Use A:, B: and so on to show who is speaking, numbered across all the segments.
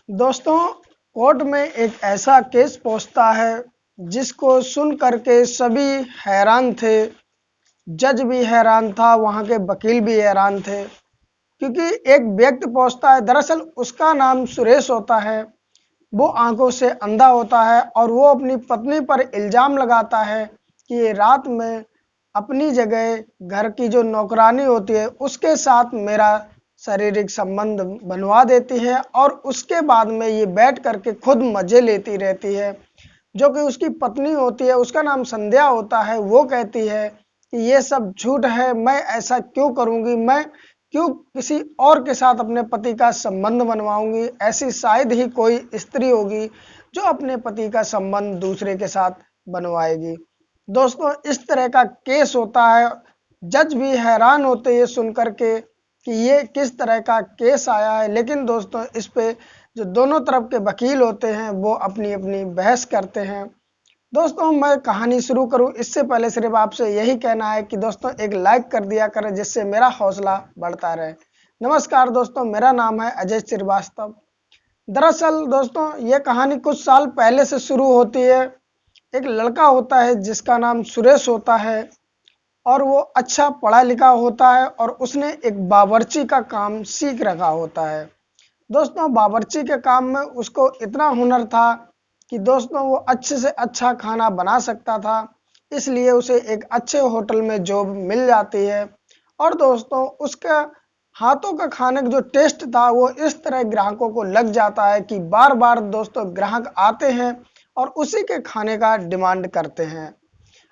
A: दोस्तों, कोर्ट में एक ऐसा केस पहुंचता है जिसको सुन करके सभी हैरान थे। जज भी हैरान था, वहां के वकील भी हैरान थे, क्योंकि एक व्यक्ति पहुंचता है। दरअसल उसका नाम सुरेश होता है। वो आंखों से अंधा होता है और वो अपनी पत्नी पर इल्ज़ाम लगाता है कि ये रात में अपनी जगह घर की जो नौकरानी होती है उसके साथ मेरा शारीरिक संबंध बनवा देती है और उसके बाद में ये बैठ करके खुद मज़े लेती रहती है। जो कि उसकी पत्नी होती है, उसका नाम संध्या होता है, वो कहती है कि ये सब झूठ है, मैं ऐसा क्यों करूँगी, मैं क्यों किसी और के साथ अपने पति का संबंध बनवाऊंगी। ऐसी शायद ही कोई स्त्री होगी जो अपने पति का संबंध दूसरे के साथ बनवाएगी। दोस्तों, इस तरह का केस होता है। जज भी हैरान होते ये सुन करके कि ये किस तरह का केस आया है। लेकिन दोस्तों, इस पे जो दोनों तरफ के वकील होते हैं वो अपनी अपनी बहस करते हैं। दोस्तों, मैं कहानी शुरू करूं इससे पहले सिर्फ आपसे यही कहना है कि दोस्तों एक लाइक कर दिया करें, जिससे मेरा हौसला बढ़ता रहे। नमस्कार दोस्तों, मेरा नाम है अजय श्रीवास्तव। दरअसल दोस्तों, ये कहानी कुछ साल पहले से शुरू होती है। एक लड़का होता है जिसका नाम सुरेश होता है और वो अच्छा पढ़ा लिखा होता है और उसने एक बावर्ची का काम सीख रखा होता है। दोस्तों, बावर्ची के काम में उसको इतना हुनर था कि दोस्तों वो अच्छे से अच्छा खाना बना सकता था। इसलिए उसे एक अच्छे होटल में जॉब मिल जाती है और दोस्तों उसका हाथों का खाने का जो टेस्ट था वो इस तरह ग्राहकों को लग जाता है कि बार बार दोस्तों ग्राहक आते हैं और उसी के खाने का डिमांड करते हैं।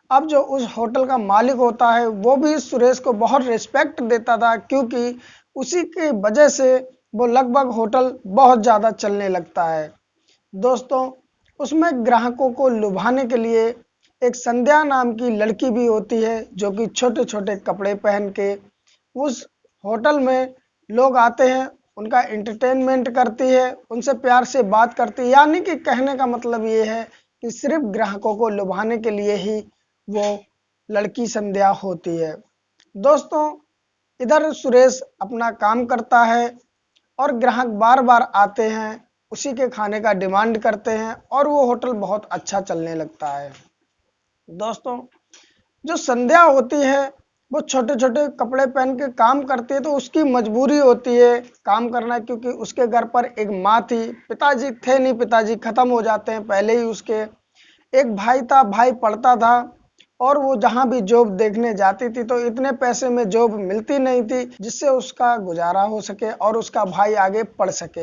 A: अब जो उस होटल का मालिक होता है वो भी सुरेश को बहुत रिस्पेक्ट देता था, क्योंकि उसी की वजह से वो लगभग होटल बहुत ज़्यादा चलने लगता है। दोस्तों, उसमें ग्राहकों को लुभाने के लिए एक संध्या नाम की लड़की भी होती है, जो कि छोटे छोटे कपड़े पहन के उस होटल में लोग आते हैं, उनका एंटरटेनमेंट करती है, उनसे प्यार से बात करती है। यानी कि कहने का मतलब ये है कि सिर्फ ग्राहकों को लुभाने के लिए ही वो लड़की संध्या होती है। दोस्तों, इधर सुरेश अपना काम करता है और ग्राहक बार बार आते हैं, उसी के खाने का डिमांड करते हैं और वो होटल बहुत अच्छा चलने लगता है। दोस्तों, जो संध्या होती है वो छोटे छोटे कपड़े पहन के काम करती है, तो उसकी मजबूरी होती है काम करना, क्योंकि उसके घर पर एक माँ थी, पिताजी थे नहीं, पिताजी खत्म हो जाते हैं पहले ही उसके। एक भाई था, भाई पढ़ता था और वो जहाँ भी जॉब देखने जाती थी तो इतने पैसे में जॉब मिलती नहीं थी जिससे उसका गुजारा हो सके और उसका भाई आगे पढ़ सके।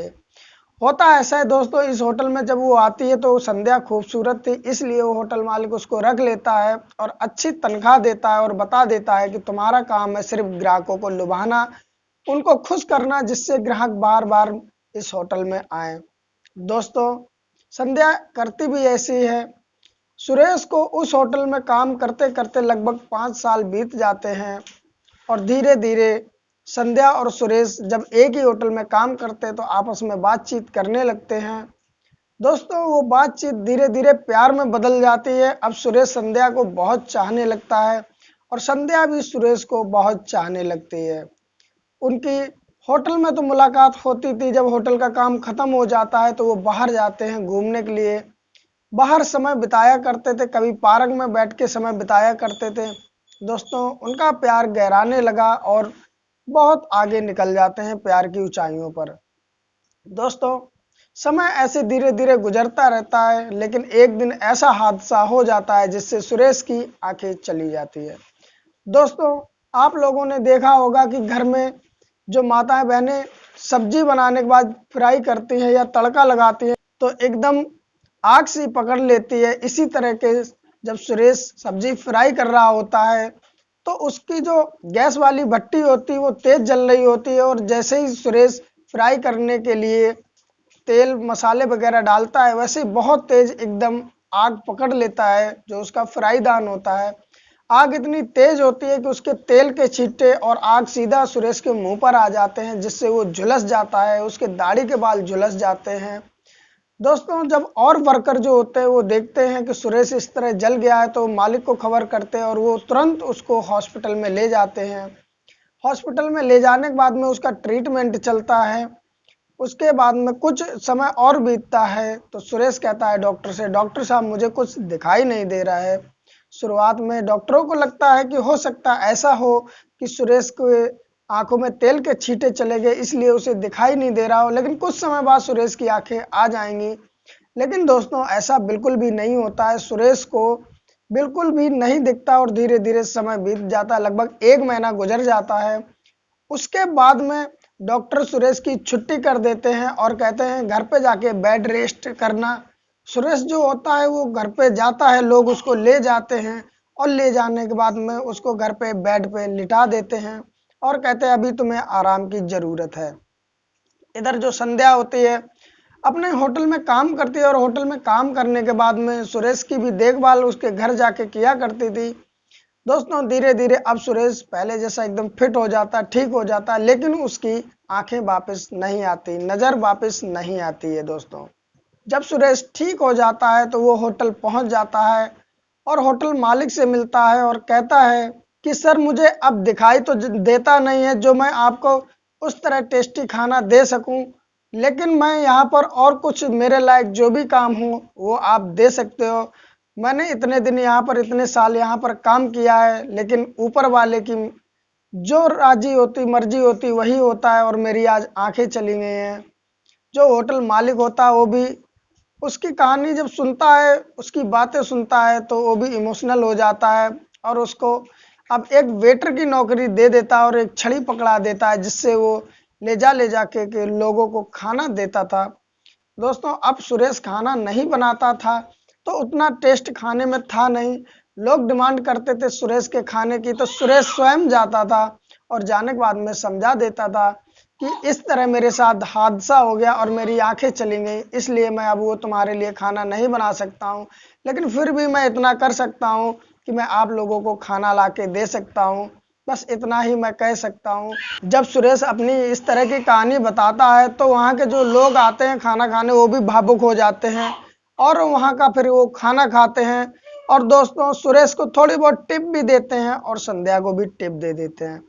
A: होता ऐसा है दोस्तों, इस होटल में जब वो आती है तो संध्या खूबसूरत थी, इसलिए वो होटल मालिक उसको रख लेता है और अच्छी तनख्वाह देता है और बता देता है कि तुम्हारा काम है सिर्फ ग्राहकों को लुभाना, उनको खुश करना, जिससे ग्राहक बार बार इस होटल में आए। दोस्तों, संध्या करती भी ऐसी है। सुरेश को उस होटल में काम करते करते लगभग 5 साल बीत जाते हैं और धीरे धीरे संध्या और सुरेश जब एक ही होटल में काम करते हैं तो आपस में बातचीत करने लगते हैं। दोस्तों, वो बातचीत धीरे धीरे प्यार में बदल जाती है। अब सुरेश संध्या को बहुत चाहने लगता है और संध्या भी सुरेश को बहुत चाहने लगती है। उनकी होटल में तो मुलाकात होती थी, जब होटल का काम खत्म हो जाता है तो वो बाहर जाते हैं घूमने के लिए, बाहर समय बिताया करते थे, कभी पार्क में बैठ के समय बिताया करते थे। दोस्तों, उनका प्यार गहराने लगा और बहुत आगे निकल जाते हैं प्यार की ऊंचाइयों पर। दोस्तों, समय ऐसे धीरे धीरे गुजरता रहता है, लेकिन एक दिन ऐसा हादसा हो जाता है जिससे सुरेश की आंखें चली जाती है। दोस्तों, आप लोगों ने देखा होगा कि घर में जो माताएं बहनें सब्जी बनाने के बाद फ्राई करती हैं या तड़का लगाती हैं तो एकदम आग सी पकड़ लेती है। इसी तरह के जब सुरेश सब्जी फ्राई कर रहा होता है तो उसकी जो गैस वाली भट्टी होती है वो तेज जल रही होती है और जैसे ही सुरेश फ्राई करने के लिए तेल मसाले वगैरह डालता है, वैसे ही बहुत तेज एकदम आग पकड़ लेता है जो उसका फ्राई दान होता है। आग इतनी तेज होती है कि उसके तेल के छींटे और आग सीधा सुरेश के मुंह पर आ जाते हैं, जिससे वो झुलस जाता है, उसके दाढ़ी के बाल झुलस जाते हैं। दोस्तों, जब और वर्कर जो होते हैं वो देखते हैं कि सुरेश इस तरह जल गया है तो मालिक को खबर करते हैं और वो तुरंत उसको हॉस्पिटल में ले जाते हैं। हॉस्पिटल में ले जाने के बाद में उसका ट्रीटमेंट चलता है उसके बाद में कुछ समय और बीतता है तो सुरेश कहता है डॉक्टर से, डॉक्टर साहब मुझे कुछ दिखाई नहीं दे रहा है। शुरुआत में डॉक्टरों को लगता है कि हो सकता ऐसा हो कि सुरेश के आंखों में तेल के छींटे चले गए इसलिए उसे दिखाई नहीं दे रहा हो, लेकिन कुछ समय बाद सुरेश की आंखें आ जाएंगी। लेकिन दोस्तों ऐसा बिल्कुल भी नहीं होता है, सुरेश को बिल्कुल भी नहीं दिखता और धीरे धीरे समय बीत जाता है, लगभग 1 महीना गुजर जाता है। उसके बाद में डॉक्टर सुरेश की छुट्टी कर देते हैं और कहते हैं घर पे जाके बेड रेस्ट करना। सुरेश जो होता है वो घर पे जाता है, लोग उसको ले जाते हैं और ले जाने के बाद में उसको घर पे बेड पे लिटा देते हैं और कहते हैं अभी तुम्हें आराम की ज़रूरत है। इधर जो संध्या होती है अपने होटल में काम करती है और होटल में काम करने के बाद में सुरेश की भी देखभाल उसके घर जाके किया करती थी। दोस्तों धीरे धीरे अब सुरेश पहले जैसा एकदम फिट हो जाता, ठीक हो जाता, लेकिन उसकी आंखें वापस नहीं आती, नज़र वापस नहीं आती है। दोस्तों जब सुरेश ठीक हो जाता है तो वो होटल पहुंच जाता है और होटल मालिक से मिलता है और कहता है कि सर मुझे अब दिखाई तो देता नहीं है जो मैं आपको उस तरह टेस्टी खाना दे सकूं, लेकिन मैं यहाँ पर और कुछ मेरे लायक जो भी काम हो वो आप दे सकते हो। मैंने इतने दिन यहाँ पर, इतने साल यहाँ पर काम किया है, लेकिन ऊपर वाले की जो राजी होती, मर्जी होती वही होता है और मेरी आज आंखें चली गई हैं। जो होटल मालिक होता है वो भी उसकी कहानी जब सुनता है, उसकी बातें सुनता है तो वो भी इमोशनल हो जाता है और उसको अब एक वेटर की नौकरी दे देता है और एक छड़ी पकड़ा देता है जिससे वो ले जा के लोगों को खाना देता था। दोस्तों अब सुरेश खाना नहीं बनाता था तो उतना टेस्ट खाने में था नहीं, लोग डिमांड करते थे सुरेश के खाने की तो सुरेश स्वयं जाता था और जाने के बाद में समझा देता था कि इस तरह मेरे साथ हादसा हो गया और मेरी आंखें चली गई, इसलिए मैं अब वो तुम्हारे लिए खाना नहीं बना सकता हूँ, लेकिन फिर भी मैं इतना कर सकता हूँ कि मैं आप लोगों को खाना ला के दे सकता हूँ। बस इतना ही मैं कह सकता हूँ। जब सुरेश अपनी इस तरह की कहानी बताता है तो वहाँ के जो लोग आते हैं खाना खाने वो भी भावुक हो जाते हैं और वहाँ का फिर वो खाना खाते हैं और दोस्तों सुरेश को थोड़ी बहुत टिप भी देते हैं और संध्या को भी टिप दे देते हैं।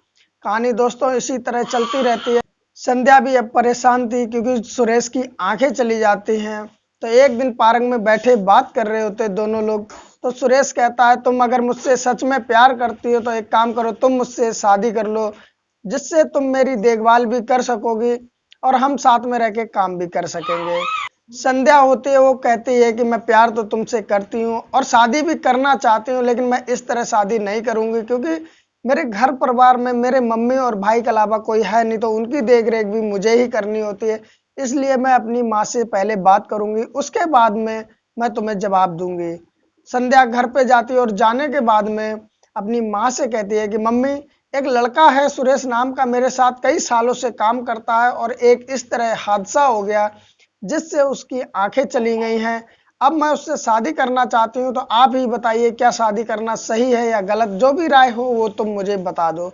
A: कहानी दोस्तों इसी तरह चलती रहती है। संध्या भी अब परेशान थी क्योंकि सुरेश की आंखें चली जाती हैं। तो एक दिन पार्क में बैठे बात कर रहे होते दोनों लोग, तो सुरेश कहता है तुम अगर मुझसे सच में प्यार करती हो तो एक काम करो, तुम मुझसे शादी कर लो जिससे तुम मेरी देखभाल भी कर सकोगी और हम साथ में रह के काम भी कर सकेंगे। संध्या होती है वो कहती है कि मैं प्यार तो तुमसे करती हूँ और शादी भी करना चाहती हूँ, लेकिन मैं इस तरह शादी नहीं करूँगी क्योंकि मेरे घर परिवार में मेरे मम्मी और भाई के अलावा कोई है नहीं, तो उनकी देख रेख भी मुझे ही करनी होती है, इसलिए मैं अपनी माँ से पहले बात करूँगी, उसके बाद में मैं तुम्हें जवाब दूंगी। संध्या घर पे जाती है और जाने के बाद में अपनी माँ से कहती है कि मम्मी एक लड़का है सुरेश नाम का, मेरे साथ कई सालों से काम करता है और एक इस तरह हादसा हो गया जिससे उसकी आंखें चली गई हैं, अब मैं उससे शादी करना चाहती हूँ, तो आप ही बताइए क्या शादी करना सही है या गलत, जो भी राय हो वो तुम मुझे बता दो।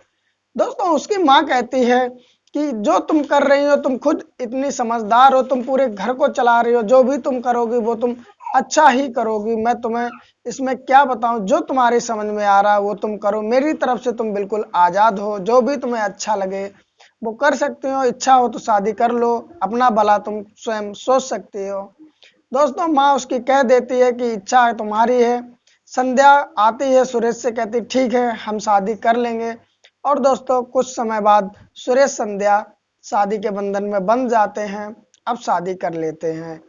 A: दोस्तों उसकी माँ कहती है कि जो तुम कर रही हो, तुम खुद इतनी समझदार हो, तुम पूरे घर को चला रही हो, जो भी तुम करोगी वो तुम अच्छा ही करोगी, मैं तुम्हें इसमें क्या बताऊं, जो तुम्हारी समझ में आ रहा है वो तुम करो, मेरी तरफ से तुम बिल्कुल आज़ाद हो, जो भी तुम्हें अच्छा लगे वो कर सकती हो, इच्छा हो तो शादी कर लो, अपना भला तुम स्वयं सोच सकती हो। दोस्तों माँ उसकी कह देती है कि इच्छा तुम्हारी है। संध्या आती है सुरेश से कहती ठीक है हम शादी कर लेंगे और दोस्तों कुछ समय बाद सुरेश संध्या शादी के बंधन में बंध जाते हैं, अब शादी कर लेते हैं।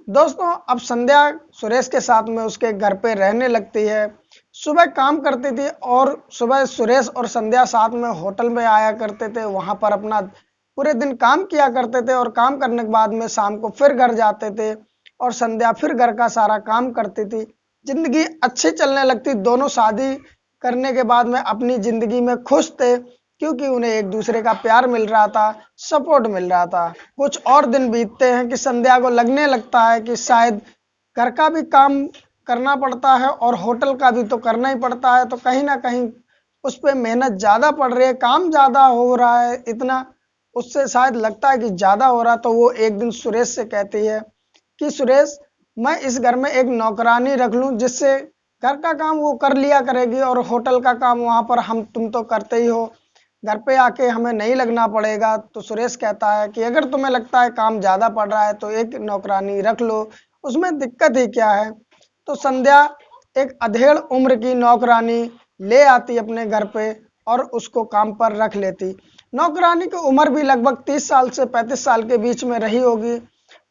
A: दोस्तों अब संध्या सुरेश के साथ में उसके घर पे रहने लगती है, सुबह काम करती थी और सुबह सुरेश और संध्या साथ में होटल में आया करते थे, वहां पर अपना पूरे दिन काम किया करते थे और काम करने के बाद में शाम को फिर घर जाते थे और संध्या फिर घर का सारा काम करती थी। जिंदगी अच्छी चलने लगती, दोनों शादी करने के बाद में अपनी जिंदगी में खुश थे क्योंकि उन्हें एक दूसरे का प्यार मिल रहा था, सपोर्ट मिल रहा था। कुछ और दिन बीतते हैं कि संध्या को लगने लगता है कि शायद घर का भी काम करना पड़ता है और होटल का भी तो करना ही पड़ता है, तो कहीं ना कहीं उस पर मेहनत ज़्यादा पड़ रही है, काम ज़्यादा हो रहा है, इतना उससे शायद लगता है कि ज़्यादा हो रहा। तो वो एक दिन सुरेश से कहती है कि सुरेश मैं इस घर में एक नौकरानी रख लूं जिससे घर का काम वो कर लिया करेगी और होटल का काम वहां पर हम तुम तो करते ही हो, घर पे आके हमें नहीं लगना पड़ेगा। तो सुरेश कहता है कि अगर तुम्हें लगता है काम ज़्यादा पड़ रहा है तो एक नौकरानी रख लो, उसमें दिक्कत ही क्या है। तो संध्या एक अधेड़ उम्र की नौकरानी ले आती अपने घर पे और उसको काम पर रख लेती। नौकरानी की उम्र भी लगभग 30 साल से 35 साल के बीच में रही होगी।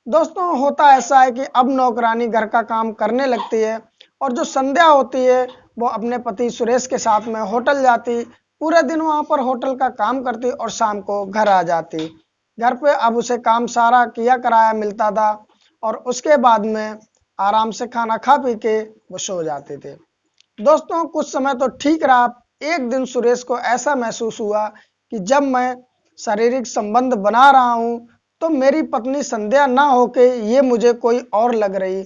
A: दोस्तों होता ऐसा है कि अब नौकरानी घर का काम करने लगती है और जो संध्या होती है वो अपने पति सुरेश के साथ में होटल जाती, पूरे दिन वहां पर होटल का काम करती और शाम को घर आ जाती। घर पे अब उसे काम सारा किया कराया मिलता था और उसके बाद में आराम से खाना खा पी के वो सो जाते थे। दोस्तों कुछ समय तो ठीक रहा। एक दिन सुरेश को ऐसा महसूस हुआ कि जब मैं शारीरिक संबंध बना रहा हूं तो मेरी पत्नी संध्या ना होके ये मुझे कोई और लग रही,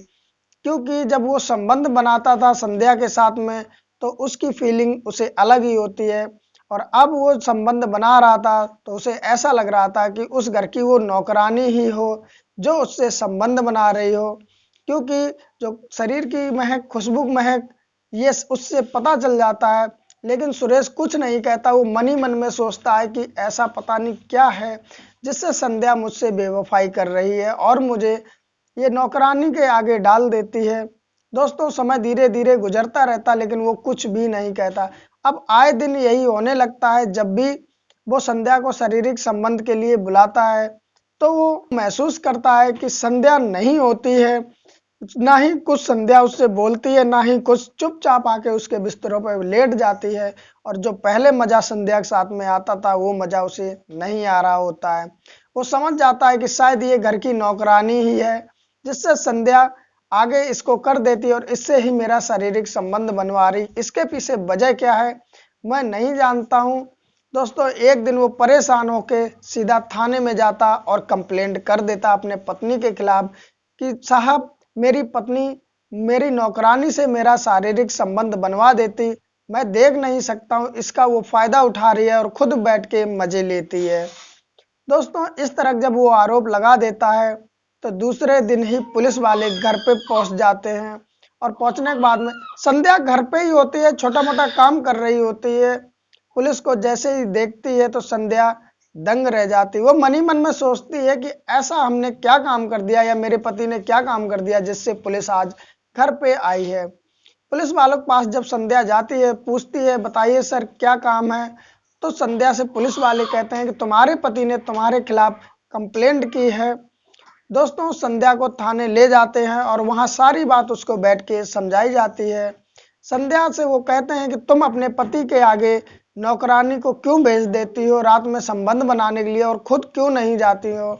A: क्योंकि जब वो संबंध बनाता था संध्या के साथ में तो उसकी फीलिंग उसे अलग ही होती है और अब वो संबंध बना रहा था तो उसे ऐसा लग रहा था कि उस घर की वो नौकरानी ही हो जो उससे संबंध बना रही हो, क्योंकि जो शरीर की महक, खुशबू महक, ये उससे पता चल जाता है। लेकिन सुरेश कुछ नहीं कहता, वो मन ही मन में सोचता है कि ऐसा पता नहीं क्या है जिससे संध्या मुझसे बेवफाई कर रही है और मुझे ये नौकरानी के आगे डाल देती है। दोस्तों समय धीरे धीरे गुजरता रहता लेकिन वो कुछ भी नहीं कहता। अब आए दिन यही होने लगता है, जब भी वो संध्या को शारीरिक संबंध के लिए बुलाता है तो वो महसूस करता है कि संध्या नहीं होती है, ना ही कुछ संध्या उससे बोलती है, ना ही कुछ, चुपचाप आके उसके बिस्तरों पर लेट जाती है और जो पहले मजा संध्या के साथ में आता था वो मजा उसे नहीं आ रहा होता है। वो समझ जाता है कि शायद ये घर की नौकरानी ही है जिससे संध्या आगे इसको कर देती है और इससे ही मेरा शारीरिक संबंध बनवा रही। इसके पीछे वजह क्या है मैं नहीं जानता हूँ। दोस्तों एक दिन वो परेशान होके सीधा थाने में जाता और कंप्लेंट कर देता अपने पत्नी के खिलाफ कि साहब मेरी पत्नी मेरी नौकरानी से मेरा शारीरिक संबंध बनवा देती, मैं देख नहीं सकता हूँ, इसका वो फायदा उठा रही है और खुद बैठ के मजे लेती है। दोस्तों इस तरह जब वो आरोप लगा देता है तो दूसरे दिन ही पुलिस वाले घर पे पहुंच जाते हैं और पहुंचने के बाद में संध्या घर पे ही होती है, छोटा मोटा काम कर रही होती है। पुलिस को जैसे ही देखती है तो संध्या दंग रह जाती। वो मन ही मन में सोचती है कि ऐसा हमने क्या काम कर दिया या मेरे पति ने क्या काम कर दिया जिससे पुलिस आज घर पे आई है। पुलिस वालों के पास जब संध्या जाती है पूछती है बताइए सर क्या काम है, तो संध्या से पुलिस वाले कहते हैं कि तुम्हारे पति ने तुम्हारे खिलाफ कंप्लेंट की है। दोस्तों संध्या को थाने ले जाते हैं और वहां सारी बात उसको बैठ के समझाई जाती है। संध्या से वो कहते हैं कि तुम अपने पति के आगे नौकरानी को क्यों भेज देती हो रात में संबंध बनाने के लिए और खुद क्यों नहीं जाती हो।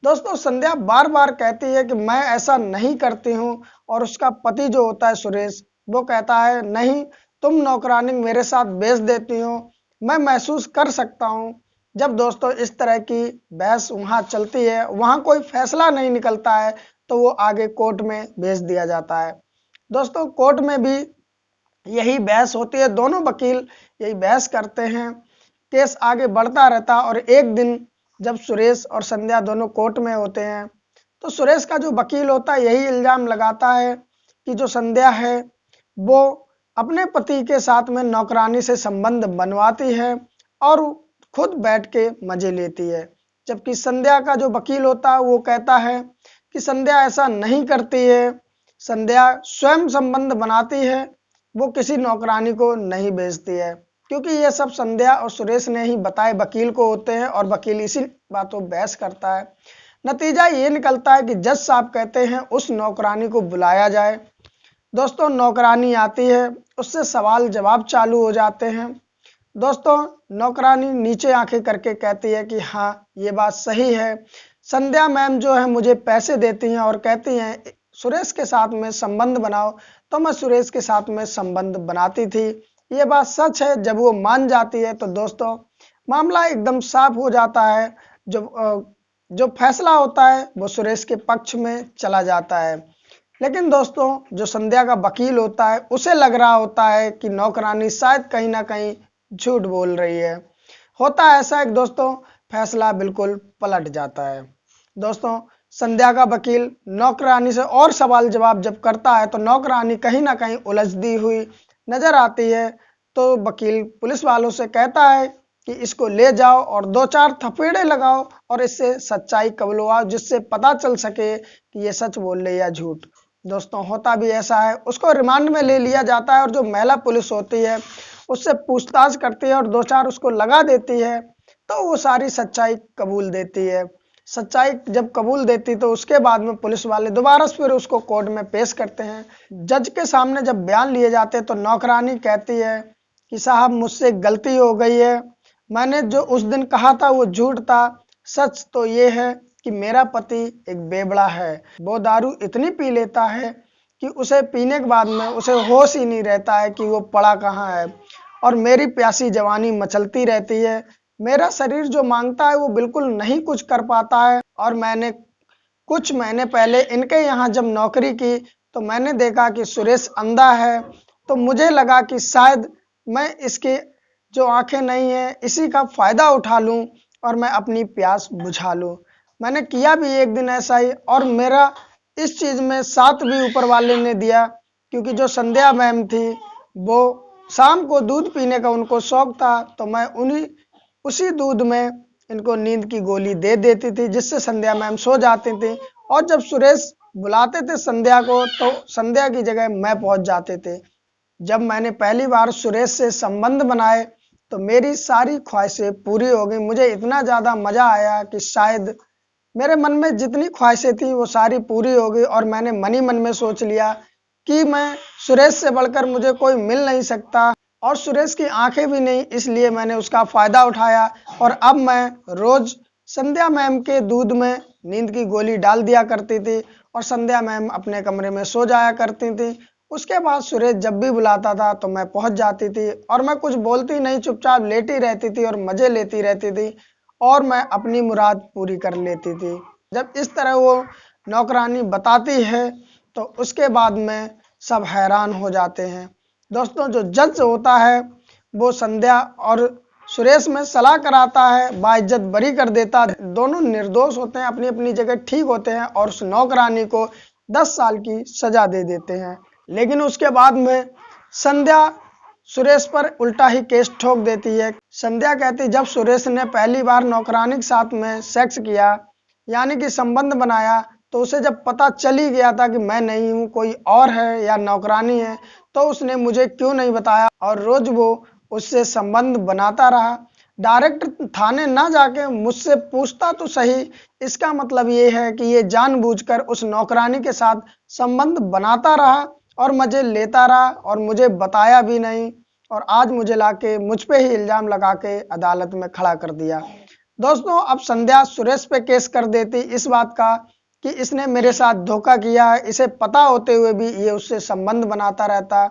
A: दोस्तों संध्या बार बार कहती है कि मैं ऐसा नहीं करती हूँ और उसका पति जो होता है सुरेश वो कहता है नहीं तुम नौकरानी मेरे साथ भेज देती हो, मैं महसूस कर सकता हूँ। जब दोस्तों इस तरह की बहस वहां चलती है, वहां कोई फैसला नहीं निकलता है तो वो आगे कोर्ट में भेज दिया जाता है। दोस्तों कोर्ट में भी यही बहस होती है, दोनों वकील यही बहस करते हैं, केस आगे बढ़ता रहता। और एक दिन जब सुरेश और संध्या दोनों कोर्ट में होते हैं तो सुरेश का जो वकील होता है यही इल्जाम लगाता है कि जो संध्या है वो अपने पति के साथ में नौकरानी से संबंध बनवाती है और खुद बैठ के मजे लेती है। जबकि संध्या का जो वकील होता है वो कहता है कि संध्या ऐसा नहीं करती है, संध्या स्वयं संबंध बनाती है, वो किसी नौकरानी को नहीं भेजती है, क्योंकि ये सब संध्या और सुरेश ने ही बताए वकील को होते हैं और वकील इसी बातों बहस करता है। नतीजा ये निकलता है कि जज साहब कहते हैं उस नौकरानी को बुलाया जाए। दोस्तों नौकरानी आती है, उससे सवाल जवाब चालू हो जाते हैं। दोस्तों नौकरानी नीचे आंखें करके कहती है कि हाँ ये बात सही है, संध्या मैम जो है मुझे पैसे देती हैं और कहती हैं सुरेश के साथ में संबंध बनाओ, तो मैं सुरेश के साथ में संबंध बनाती थी, ये बात सच है। जब वो मान जाती है तो दोस्तों मामला एकदम साफ हो जाता है। जो फैसला होता है वो सुरेश के पक्ष में चला जाता है। लेकिन दोस्तों जो संध्या का वकील होता है उसे लग रहा होता है कि नौकरानी शायद कहीं ना कहीं झूठ बोल रही है। होता है ऐसा एक दोस्तों फैसला बिल्कुल पलट जाता है। दोस्तों संध्या का वकील नौकरानी से और सवाल जवाब जब करता है तो नौकरानी कहीं ना कहीं उलझती हुई नजर आती है। तो वकील पुलिस वालों से कहता है कि इसको ले जाओ और 2-4 थपेड़े लगाओ और इससे सच्चाई कबूलवाओ, जिससे पता चल सके कि ये सच बोल रही है झूठ। दोस्तों होता भी ऐसा है, उसको रिमांड में ले लिया जाता है और जो महिला पुलिस होती है उससे पूछताछ करती है और 2-4 उसको लगा देती है, तो वो सारी सच्चाई कबूल देती है। सच्चाई जब कबूल देती तो उसके बाद में पुलिस वाले दोबारा फिर उसको कोर्ट में पेश करते हैं। जज के सामने जब बयान लिए जाते हैं तो नौकरानी कहती है कि साहब मुझसे गलती हो गई है, मैंने जो उस दिन कहा था वो झूठ था, सच तो ये है कि मेरा पति एक बेवड़ा है। वो दारू इतनी पी लेता है कि उसे पीने के बाद में उसे होश ही नहीं रहता है कि वो पड़ा कहाँ है, और मेरी प्यासी जवानी मचलती रहती है। मेरा शरीर जो मांगता है वो बिल्कुल नहीं कुछ कर पाता है। और मैंने कुछ महीने पहले इनके यहाँ जब नौकरी की तो मैंने देखा कि सुरेश अंधा है, तो मुझे लगा कि शायद मैं इसके जो आंखें नहीं है इसी का फायदा उठा लूं और मैं अपनी प्यास बुझा लूं। मैंने किया भी एक दिन ऐसा ही, और मेरा इस चीज में साथ भी ऊपर वाले ने दिया, क्योंकि जो संध्या मैम थी वो शाम को दूध पीने का उनको शौक था, तो मैं उसी दूध में इनको नींद की गोली दे देती थी, जिससे संध्या मैम सो जाती थी। और जब सुरेश बुलाते थे संध्या को तो संध्या की जगह मैं पहुंच जाते थे। जब मैंने पहली बार सुरेश से संबंध बनाए तो मेरी सारी ख्वाहिशें पूरी हो गई। मुझे इतना ज़्यादा मज़ा आया कि शायद मेरे मन में जितनी ख्वाहिशें थी वो सारी पूरी हो गई, और मैंने मन ही मन में सोच लिया कि मैं सुरेश से बढ़कर मुझे कोई मिल नहीं सकता, और सुरेश की आंखें भी नहीं, इसलिए मैंने उसका फ़ायदा उठाया। और अब मैं रोज़ संध्या मैम के दूध में नींद की गोली डाल दिया करती थी और संध्या मैम अपने कमरे में सो जाया करती थी। उसके बाद सुरेश जब भी बुलाता था तो मैं पहुंच जाती थी, और मैं कुछ बोलती नहीं, चुपचाप लेटी रहती थी और मज़े लेती रहती थी, और मैं अपनी मुराद पूरी कर लेती थी। जब इस तरह वो नौकरानी बताती है तो उसके बाद में सब हैरान हो जाते हैं। दोस्तों जो जज होता है वो संध्या और सुरेश में सलाह कराता है, बाइज्जत बरी कर देता है। दोनों निर्दोष होते हैं, अपनी अपनी जगह ठीक होते हैं, और उस नौकरानी को 10 साल की सजा दे देते हैं। लेकिन उसके बाद में संध्या सुरेश पर उल्टा ही केस ठोक देती है। संध्या कहती जब सुरेश ने पहली बार नौकरानी के साथ में सेक्स किया, यानी कि संबंध बनाया, तो उसे जब पता चल ही गया था कि मैं नहीं हूँ, कोई और है या नौकरानी है, तो उसने मुझे क्यों नहीं बताया, और रोज वो उससे संबंध बनाता रहा। डायरेक्ट थाने ना जाके मुझसे पूछता तो सही। इसका मतलब ये है कि ये जानबूझकर उस नौकरानी के साथ संबंध बनाता रहा और मजे लेता रहा, और मुझे बताया भी नहीं, और आज मुझे लाके मुझ पे ही इल्जाम लगा के अदालत में खड़ा कर दिया। दोस्तों अब संध्या सुरेश पे केस कर देती इस बात का कि इसने मेरे साथ धोखा किया है, इसे पता होते हुए भी ये उससे संबंध बनाता रहता।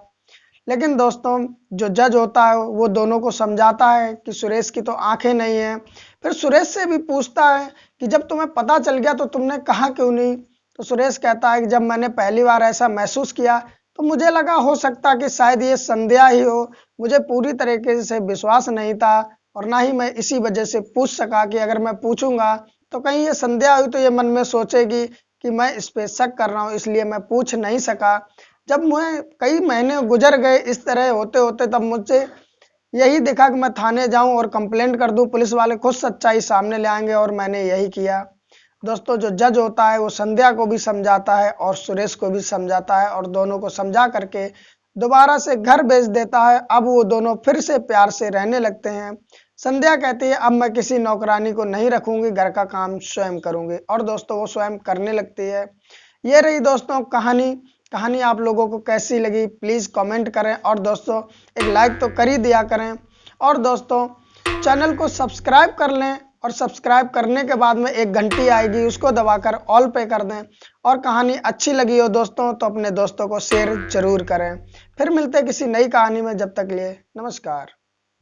A: लेकिन दोस्तों जो जज होता है वो दोनों को समझाता है कि सुरेश की तो आंखें नहीं है। फिर सुरेश से भी पूछता है कि जब तुम्हें पता चल गया तो तुमने कहा क्यों नहीं। तो सुरेश कहता है कि जब मैंने पहली बार ऐसा महसूस किया तो मुझे लगा हो सकता कि शायद ये संध्या ही हो। मुझे पूरी तरीके से विश्वास नहीं था, और ना ही मैं इसी वजह से पूछ सका कि अगर मैं पूछूंगा तो कहीं ये संध्या हुई तो ये मन में सोचेगी कि मैं इस पे शक कर रहा हूँ, इसलिए मैं पूछ नहीं सका। जब मैं कई महीने गुजर गए इस तरह होते होते, तब मुझे यही दिखा कि मैं थाने जाऊं और कंप्लेंट कर दूं, पुलिस वाले खुद सच्चाई सामने ले आएंगे, और मैंने यही किया। दोस्तों जो जज होता है वो संध्या को भी समझाता है और सुरेश को भी समझाता है, और दोनों को समझा करके दोबारा से घर भेज देता है। अब वो दोनों फिर से प्यार से रहने लगते हैं। संध्या कहती है अब मैं किसी नौकरानी को नहीं रखूंगी, घर का काम स्वयं करूंगी, और दोस्तों वो स्वयं करने लगती है। ये रही दोस्तों कहानी आप लोगों को कैसी लगी प्लीज़ कमेंट करें, और दोस्तों एक लाइक तो कर ही दिया करें, और दोस्तों चैनल को सब्सक्राइब कर लें, और सब्सक्राइब करने के बाद में एक घंटी आएगी उसको दबाकर ऑल पे कर दें। और कहानी अच्छी लगी हो दोस्तों तो अपने दोस्तों को शेयर जरूर करें। फिर मिलते हैं किसी नई कहानी में, जब तक लिए नमस्कार।